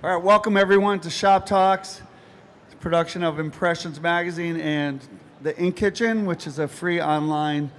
All right, welcome everyone to Shop Talks, the production of Impressions Magazine and the Ink Kitchen, which is a free online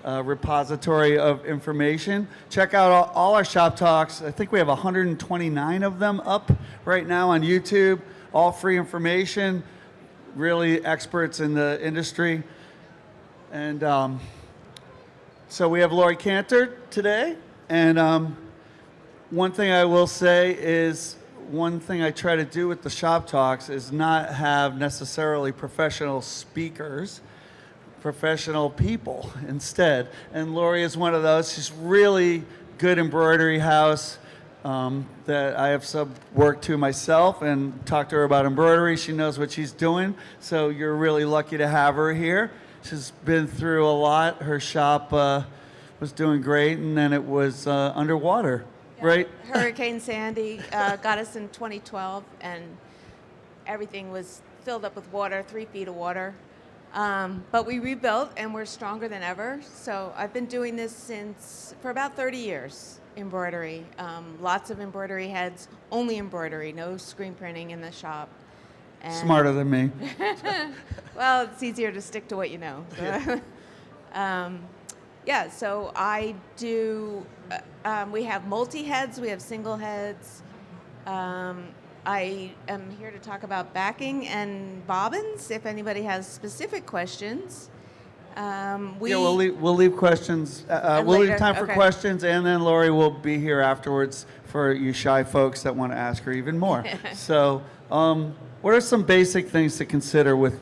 repository of information. Check out all our Shop Talks. I think we have 129 of them up right now on YouTube. All free information, really experts in the industry. And so we have Laurie Kantor today. And one thing I will say is, one thing I try to do with the Shop Talks is not have necessarily professional speakers, professional people instead. And Laurie is one of those. She's really good embroidery house that I have sub work to myself and talk to her about embroidery. She knows what she's doing. So you're really lucky to have her here. She's been through a lot. Her shop was doing great, and then it was underwater. Right? Hurricane Sandy got us in 2012, and everything was filled up with water, 3 feet of water. But we rebuilt, and we're stronger than ever. So I've been doing this for about 30 years, embroidery. Lots of embroidery heads, only embroidery, no screen printing in the shop. And smarter than me. well, it's easier to stick to what you know. Yeah, so I do, we have multi-heads, we have single heads. I am here to talk about backing and bobbins, if anybody has specific questions. We'll leave questions, we'll leave time for questions, and then Laurie will be here afterwards for you shy folks that want to ask her even more. So what are some basic things to consider with,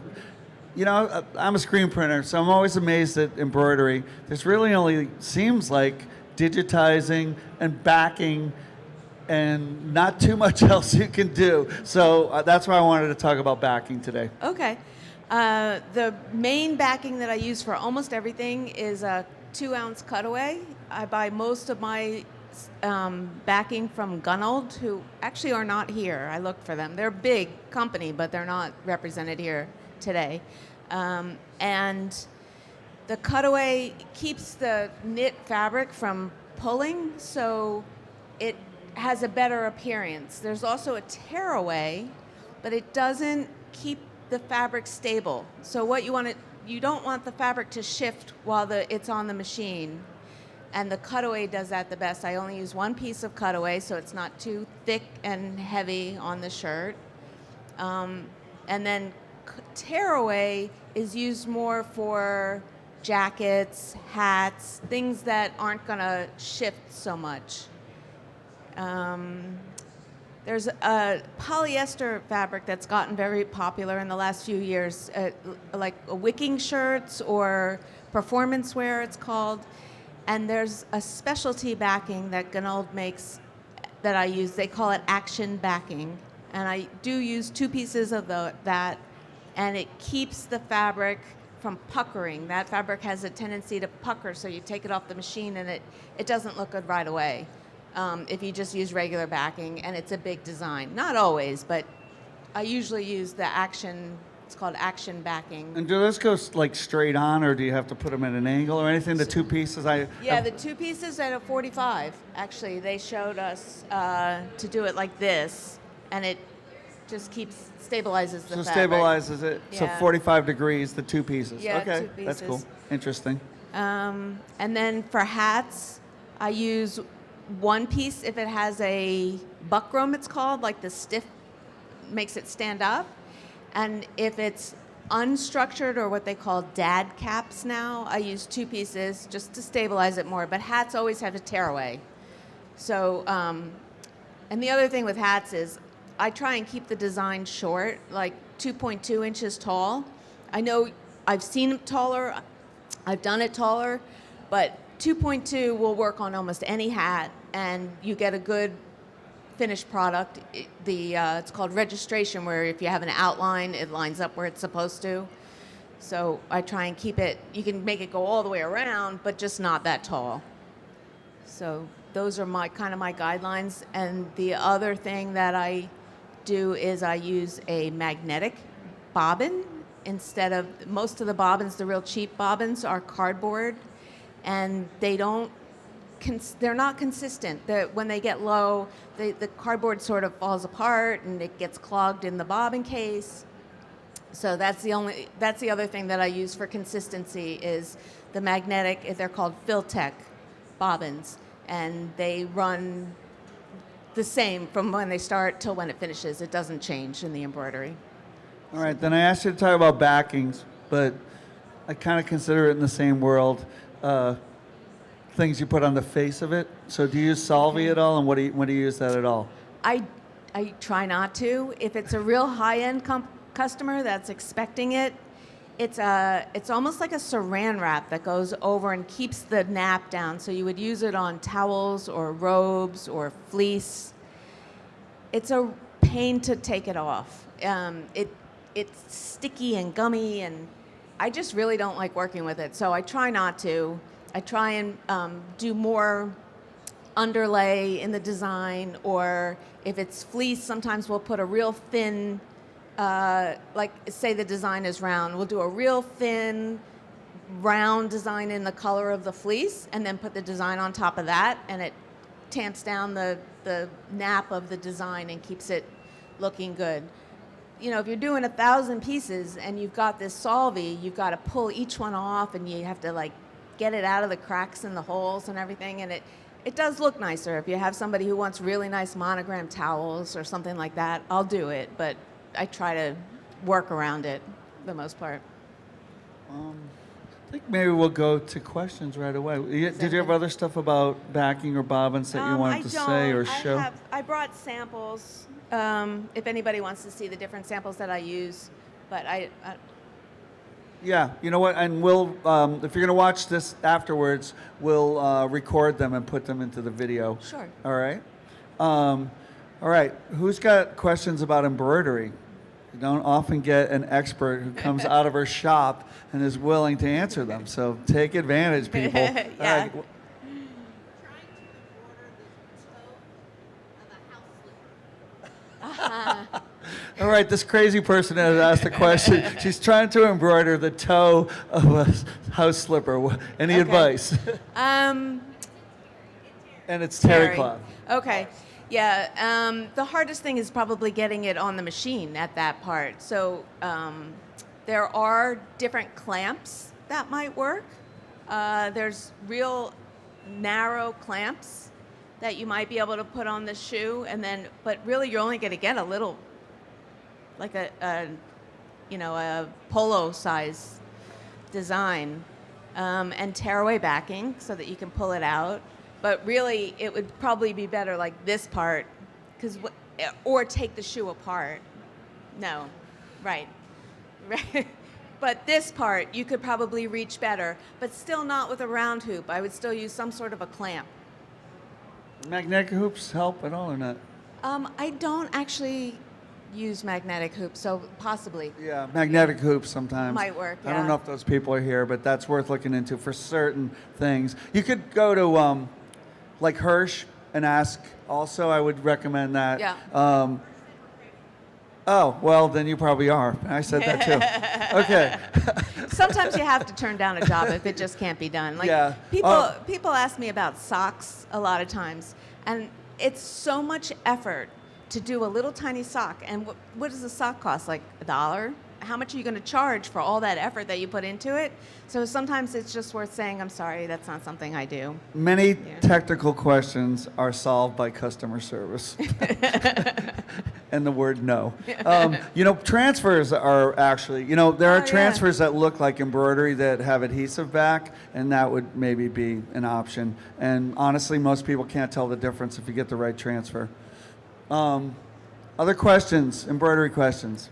you know, I'm a screen printer, so I'm always amazed at embroidery. There's really only seems like digitizing and backing and not too much else you can do. So that's why I wanted to talk about backing today. Okay. The main backing that I use for almost everything is a 2-ounce cutaway. I buy most of my backing from Gunnold, who actually are not here. I looked for them. They're a big company, but they're not represented here today. And the cutaway keeps the knit fabric from pulling, so it has a better appearance. There's also a tearaway, but it doesn't keep the fabric stable. So what you don't want the fabric to shift while it's on the machine, and the cutaway does that the best. I only use one piece of cutaway, so it's not too thick and heavy on the shirt. And then tearaway is used more for jackets, hats, things that aren't going to shift so much. There's a polyester fabric that's gotten very popular in the last few years, like wicking shirts or performance wear, it's called. And there's a specialty backing that Gunnold makes that I use. They call it action backing. And I do use 2 pieces of that, and it keeps the fabric from puckering. That fabric has a tendency to pucker, so you take it off the machine and it doesn't look good right away if you just use regular backing, and it's a big design. Not always, but I usually use the action, it's called action backing. And do those go like straight on, or do you have to put them at an angle or anything, the 2 pieces? The 2 pieces at a 45, actually, they showed us to do it like this, and it just stabilizes the fabric. So stabilizes it. Yeah. So 45 degrees, the 2 pieces. Yeah, okay, 2 pieces. That's cool. Interesting. And then for hats, I use 1 piece if it has a buckram, it's called, like the stiff makes it stand up. And if it's unstructured, or what they call dad caps now, I use 2 pieces just to stabilize it more. But hats always have a tearaway. So, and the other thing with hats is I try and keep the design short, like 2.2 inches tall. I know I've seen it taller, I've done it taller, but 2.2 will work on almost any hat, and you get a good finished product. It's called registration, where if you have an outline, it lines up where it's supposed to. So I try and keep it, you can make it go all the way around, but just not that tall. So those are my guidelines. And the other thing that I do is I use a magnetic bobbin instead of, most of the bobbins, the real cheap bobbins, are cardboard, and they don't they're not consistent. When they get low, the cardboard sort of falls apart and it gets clogged in the bobbin case. So that's the other thing that I use for consistency is the magnetic. They're called Filtech bobbins, and they run the same from when they start till when it finishes. It doesn't change in the embroidery. All right, then I asked you to talk about backings, but I kind of consider it in the same world. Things you put on the face of it. So do you use Solvay at all, and when do you use that at all? I try not to. If it's a real high-end customer that's expecting it, it's almost like a saran wrap that goes over and keeps the nap down. So you would use it on towels or robes or fleece. It's a pain to take it off. It's sticky and gummy, and I just really don't like working with it. So I try not to. I try and do more underlay in the design, or if it's fleece, sometimes we'll put a real thin, like say the design is round, we'll do a real thin round design in the color of the fleece and then put the design on top of that, and it tamps down the nap of the design and keeps it looking good. You know, if you're doing 1,000 pieces and you've got this Solvay, you've got to pull each one off and you have to like get it out of the cracks and the holes and everything, and it does look nicer. If you have somebody who wants really nice monogram towels or something like that, I'll do it, but I try to work around it for the most part. I think maybe we'll go to questions right away. Did you have other stuff about backing or bobbins that you wanted to say or show? I brought samples, if anybody wants to see the different samples that I use, but Yeah, you know what, and we'll, if you're going to watch this afterwards, we'll record them and put them into the video. Sure. All right? All right, who's got questions about embroidery? You don't often get an expert who comes out of her shop and is willing to answer them, so take advantage, people. Yeah. All right. All right, this crazy person has asked a question. She's trying to embroider the toe of a house slipper. Any advice? And it's terry cloth. Okay. Yeah. The hardest thing is probably getting it on the machine at that part. So there are different clamps that might work. There's real narrow clamps that you might be able to put on the shoe, and then, but really you're only going to get a little, like a polo size design, and tearaway backing so that you can pull it out. But really, it would probably be better like this part, or take the shoe apart. No, right. But this part, you could probably reach better, but still not with a round hoop. I would still use some sort of a clamp. Magnetic hoops help at all or not? I don't actually use magnetic hoops, so possibly. Yeah, magnetic hoops sometimes. Might work, I don't yeah. know if those people are here, but that's worth looking into for certain things. You could go to like Hirsch and ask also. I would recommend that. Yeah. Oh, well, then you probably are. I said that too. Okay. Sometimes you have to turn down a job if it just can't be done. Like, Yeah. people ask me about socks a lot of times, and it's so much effort to do a little tiny sock. And what does a sock cost? Like $1? How much are you going to charge for all that effort that you put into it? So sometimes it's just worth saying, I'm sorry, that's not something I do. Many technical questions are solved by customer service. And the word no. Transfers are actually, there are transfers that look like embroidery that have adhesive back, and that would maybe be an option. And honestly, most people can't tell the difference if you get the right transfer. Other questions, embroidery questions?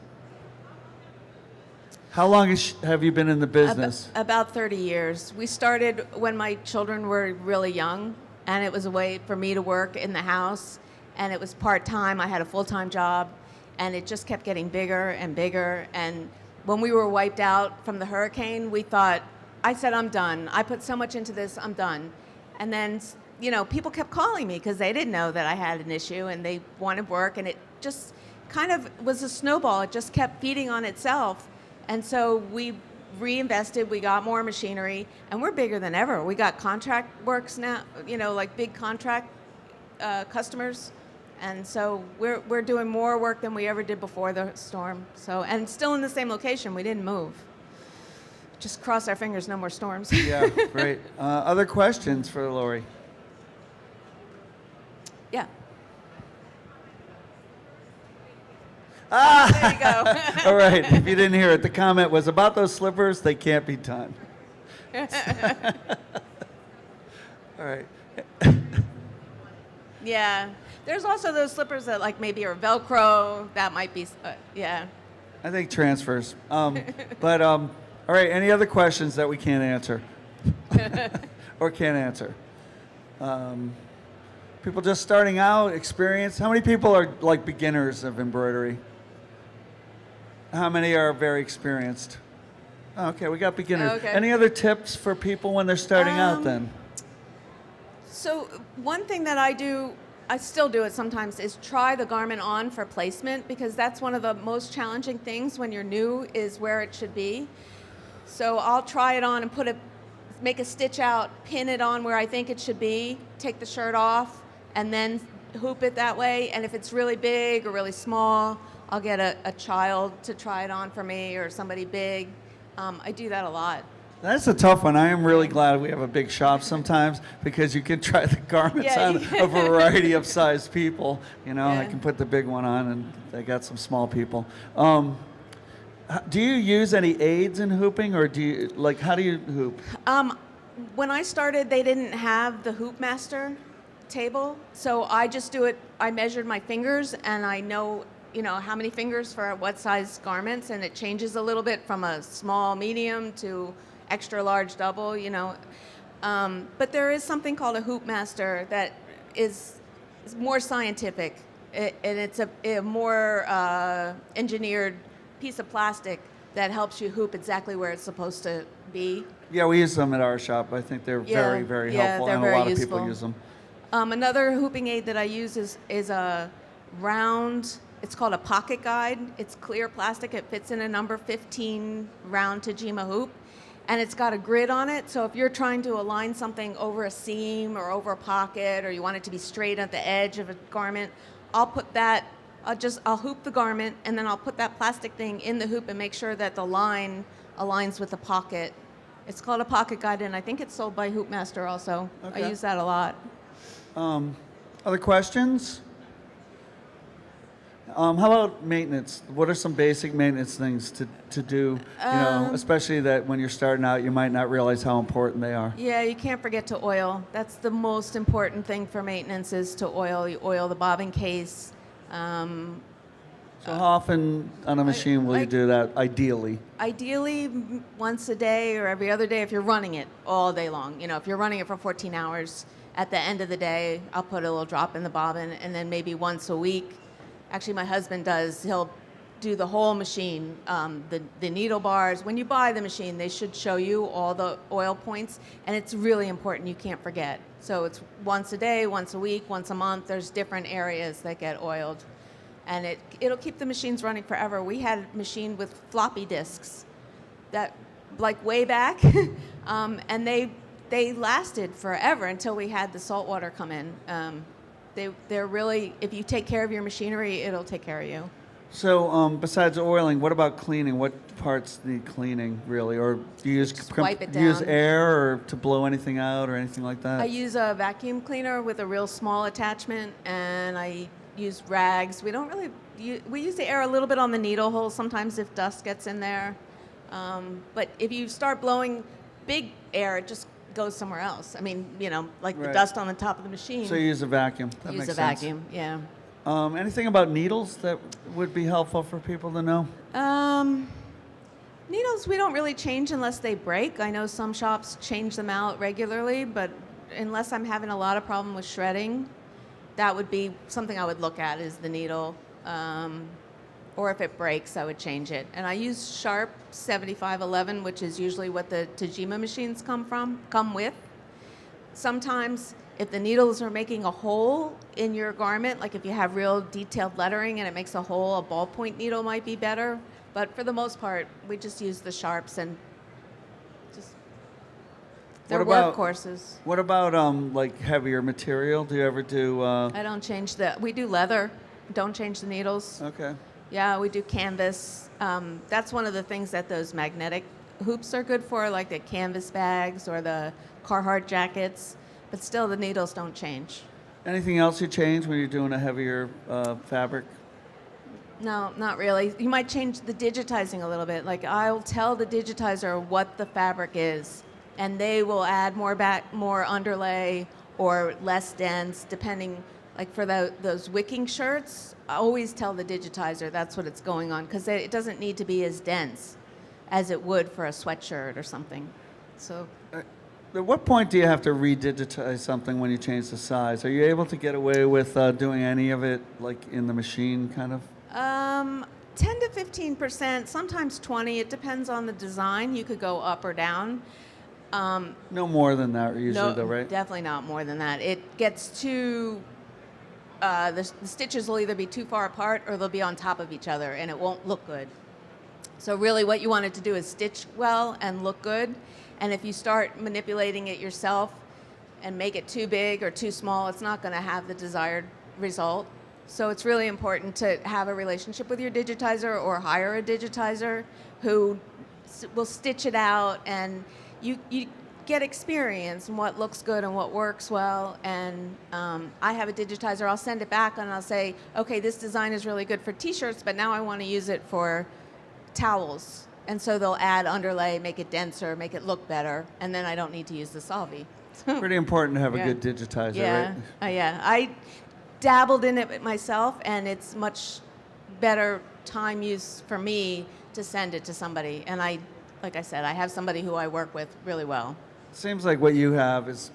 How long have you been in the business? About 30 years. We started when my children were really young, and it was a way for me to work in the house, and it was part-time. I had a full-time job, and it just kept getting bigger and bigger. And when we were wiped out from the hurricane, I said, I'm done. I put so much into this, I'm done. And then, people kept calling me because they didn't know that I had an issue, and they wanted work, and it just kind of was a snowball. It just kept feeding on itself. And so we reinvested, we got more machinery, and we're bigger than ever. We got contract works now, like big contract customers. And so we're doing more work than we ever did before the storm. So, and still in the same location, we didn't move. Just cross our fingers, no more storms. Yeah, great. Other questions for Laurie? Yeah. Ah! There you go. All right, if you didn't hear it, the comment was about those slippers, they can't be done. All right. Yeah. There's also those slippers that like maybe are Velcro. That might be, yeah. I think transfers. All right, any other questions that we can't answer? Or can't answer? People just starting out, experience. How many people are like beginners of embroidery? How many are very experienced? Okay, we got beginners. Okay. Any other tips for people when they're starting out then? So one thing that I still do it sometimes, is try the garment on for placement, because that's one of the most challenging things when you're new, is where it should be. So I'll try it on and make a stitch out, pin it on where I think it should be, take the shirt off, and then hoop it that way. And if it's really big or really small, I'll get a child to try it on for me, or somebody big. I do that a lot. That's a tough one. I am really glad we have a big shop sometimes, because you can try the garments Yeah, on a variety of size people. I Yeah. can put the big one on, and they got some small people. Do you use any aids in hooping, or how do you hoop? When I started, they didn't have the hoop master table, so I just do it. I measured my fingers, and I know how many fingers for what size garments, and it changes a little bit from a small, medium to extra large, double. But there is something called a hoop master that is more scientific, and it's a more engineered piece of plastic that helps you hoop exactly where it's supposed to be. Yeah, we use them at our shop. I think they're very, very helpful, they're and very a lot of useful. people use them. Another hooping aid that I use is a round, it's called a pocket guide. It's clear plastic. It fits in a number 15 round Tajima hoop, and it's got a grid on it. So if you're trying to align something over a seam or over a pocket, or you want it to be straight at the edge of a garment, I'll hoop the garment, and then I'll put that plastic thing in the hoop and make sure that the line aligns with the pocket. It's called a pocket guide, and I think it's sold by Hoopmaster also. Okay. I use that a lot. Other questions? How about maintenance? What are some basic maintenance things to do? Especially that when you're starting out, you might not realize how important they are. Yeah, you can't forget to oil. That's the most important thing for maintenance, is to oil. You oil the bobbin case. So how often on a machine will you do that, ideally? Ideally, once a day or every other day if you're running it all day long. If you're running it for 14 hours, at the end of the day, I'll put a little drop in the bobbin, and then maybe once a week. Actually, my husband does. He'll do the whole machine, the needle bars. When you buy the machine, they should show you all the oil points, and it's really important. You can't forget. So it's once a day, once a week, once a month. There's different areas that get oiled, and it'll keep the machines running forever. We had a machine with floppy disks that, like way back, and they lasted forever until we had the salt water come in. They're really, if you take care of your machinery, it'll take care of you. So besides oiling, what about cleaning? What parts need cleaning, really? Or do you use, wipe it do you use down. air or to blow anything out or anything like that? I use a vacuum cleaner with a real small attachment, and I use rags. We don't really, we use the air a little bit on the needle hole sometimes if dust gets in there. But if you start blowing big air, it just goes somewhere else. I mean, like the Right. dust on the top of the machine. So you use a vacuum. That use makes a sense. vacuum, yeah. Anything about needles that would be helpful for people to know? Needles we don't really change unless they break. I know some shops change them out regularly, but unless I'm having a lot of problem with shredding, that would be something I would look at, is the needle. Or if it breaks, I would change it. And I use Sharp 7511, which is usually what the Tajima machines come with. Sometimes if the needles are making a hole in your garment, like if you have real detailed lettering and it makes a hole, a ballpoint needle might be better. But for the most part, we just use the Sharps, and They're about- workhorses. What about like heavier material? Do you ever do? I don't change we do leather. Don't change the needles. Okay. Yeah, we do canvas. That's one of the things that those magnetic hoops are good for, like the canvas bags or the Carhartt jackets. But still, the needles don't change. Anything else you change when you're doing a heavier fabric? No, not really. You might change the digitizing a little bit. Like I'll tell the digitizer what the fabric is, and they will add more underlay or less dense, depending. Like for those wicking shirts, I always tell the digitizer that's what it's going on, because it doesn't need to be as dense as it would for a sweatshirt or something. So. At what point do you have to redigitize something when you change the size? Are you able to get away with doing any of it like in the machine, kind of? 10 to 15%, sometimes 20. It depends on the design. You could go up or down. No more than that usually, though, right? Definitely not more than that. It gets too. The stitches will either be too far apart or they'll be on top of each other, and it won't look good. So really, what you want it to do is stitch well and look good. And if you start manipulating it yourself and make it too big or too small, it's not going to have the desired result. So it's really important to have a relationship with your digitizer or hire a digitizer who will stitch it out, and you get experience in what looks good and what works well. And I have a digitizer. I'll send it back and I'll say, okay, this design is really good for t-shirts, but now I want to use it for towels. And so they'll add underlay, make it denser, make it look better, and then I don't need to use the solvay. Pretty important to have Yeah. a good digitizer, Yeah, right? yeah. I dabbled in it myself, and it's much better time use for me to send it to somebody. And like I said, I have somebody who I work with really well. Seems like what you have is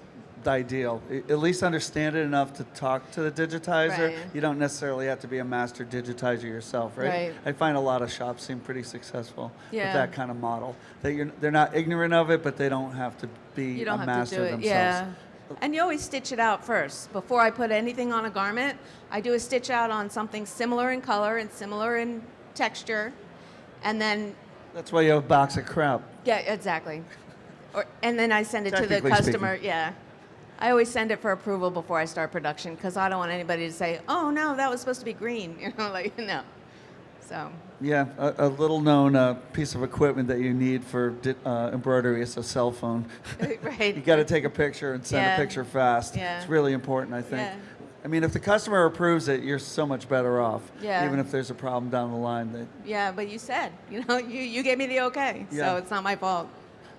the ideal. At least understand it enough to talk to the digitizer. Right. You don't necessarily have to be a master digitizer yourself, right? Right. I find a lot of shops seem pretty successful with Yeah. that kind of model. They're not ignorant of it, but they don't have to be You a don't have master to do it. themselves. Yeah. And you always stitch it out first. Before I put anything on a garment, I do a stitch out on something similar in color and similar in texture. And then, That's why you have a box of crap. yeah, exactly. And then I send it to the Technically customer. speaking. Yeah. I always send it for approval before I start production, because I don't want anybody to say, oh, no, that was supposed to be green. Like, no. So. Yeah, a little known piece of equipment that you need for embroidery is a cell phone. Right. You got to take a picture and send Yeah. a picture fast. Yeah. It's really important, I think. Yeah. I mean, if the customer approves it, you're so much better off. Yeah. Even if there's a problem down the line. Yeah, but you said, you gave me the okay, Yeah. so it's not my fault.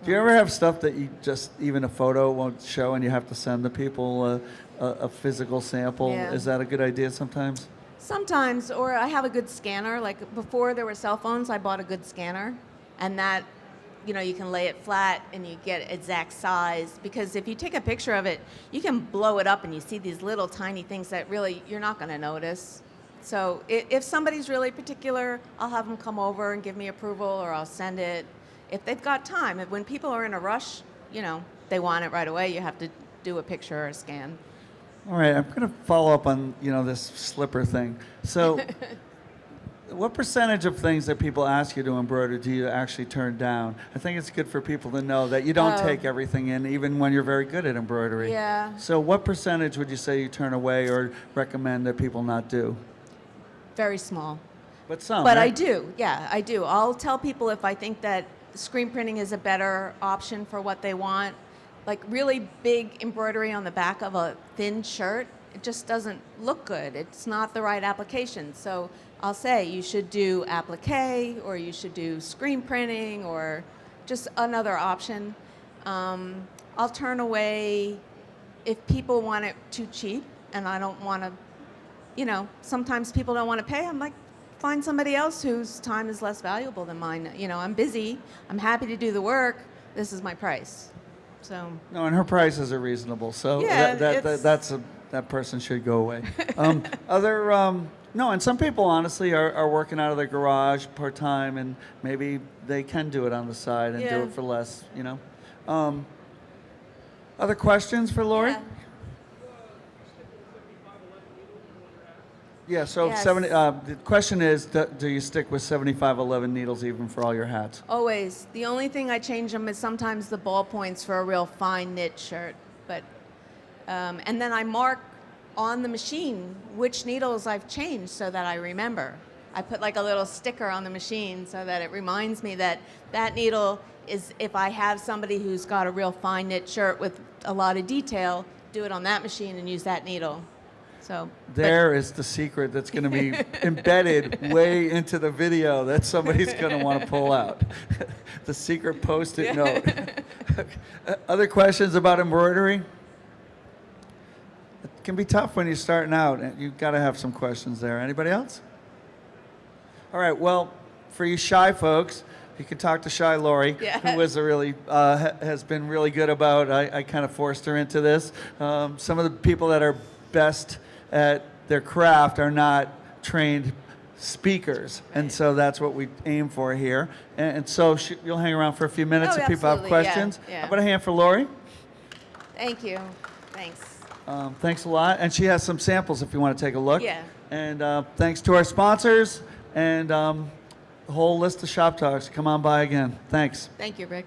Do you ever have stuff that you just, even a photo won't show and you have to send the people a physical sample? Yeah. Is that a good idea sometimes? Sometimes, or I have a good scanner. Like before there were cell phones, I bought a good scanner, and that, you can lay it flat and you get exact size. Because if you take a picture of it, you can blow it up and you see these little tiny things that really you're not going to notice. So if somebody's really particular, I'll have them come over and give me approval, or I'll send it. If they've got time, when people are in a rush, they want it right away, you have to do a picture or a scan. All right, I'm going to follow up on, this slipper thing. So what percentage of things that people ask you to embroider do you actually turn down? I think it's good for people to know that you don't take everything in, even when you're very good at embroidery. Yeah. So what percentage would you say you turn away or recommend that people not do? Very small. But some, But I right? do, yeah, I do. I'll tell people if I think that screen printing is a better option for what they want. Like really big embroidery on the back of a thin shirt, it just doesn't look good. It's not the right application. So I'll say you should do applique, or you should do screen printing, or just another option. I'll turn away if people want it too cheap, and I don't want to, sometimes people don't want to pay. I'm like, find somebody else whose time is less valuable than mine. I'm busy. I'm happy to do the work. This is my price. So. No, and her prices are reasonable, so Yeah, that person should go away. No, and some people honestly are working out of their garage part-time, and maybe they can do it on the side and do Yeah. it for less, Other questions for Laurie? Yeah. Yeah, so Yes. the question is, do you stick with 7511 needles even for all your hats? Always. The only thing I change them is sometimes the ballpoints for a real fine knit shirt. But and then I mark on the machine which needles I've changed so that I remember. I put like a little sticker on the machine so that it reminds me that that needle is, if I have somebody who's got a real fine knit shirt with a lot of detail, do it on that machine and use that needle. So There is the secret that's going to be embedded way into the video that somebody's going to want to pull out. The secret post-it note. Other questions about embroidery? It can be tough when you're starting out. You've got to have some questions there. Anybody else? All right, well, for you shy folks, you can talk to shy Laurie, Yeah. who was a really has been really good about. I kind of forced her into this. Some of the people that are best at their craft are not trained speakers, and so that's what we aim for here. And so you'll hang around for a few minutes Oh, if people have absolutely, yeah, questions. yeah. How about a hand for Laurie? thank you. Thanks. Thanks a lot. And she has some samples if you want to take a look. Yeah. And thanks to our sponsors and the whole list of shop talks. Come on by again. Thanks. Thank you, Rick.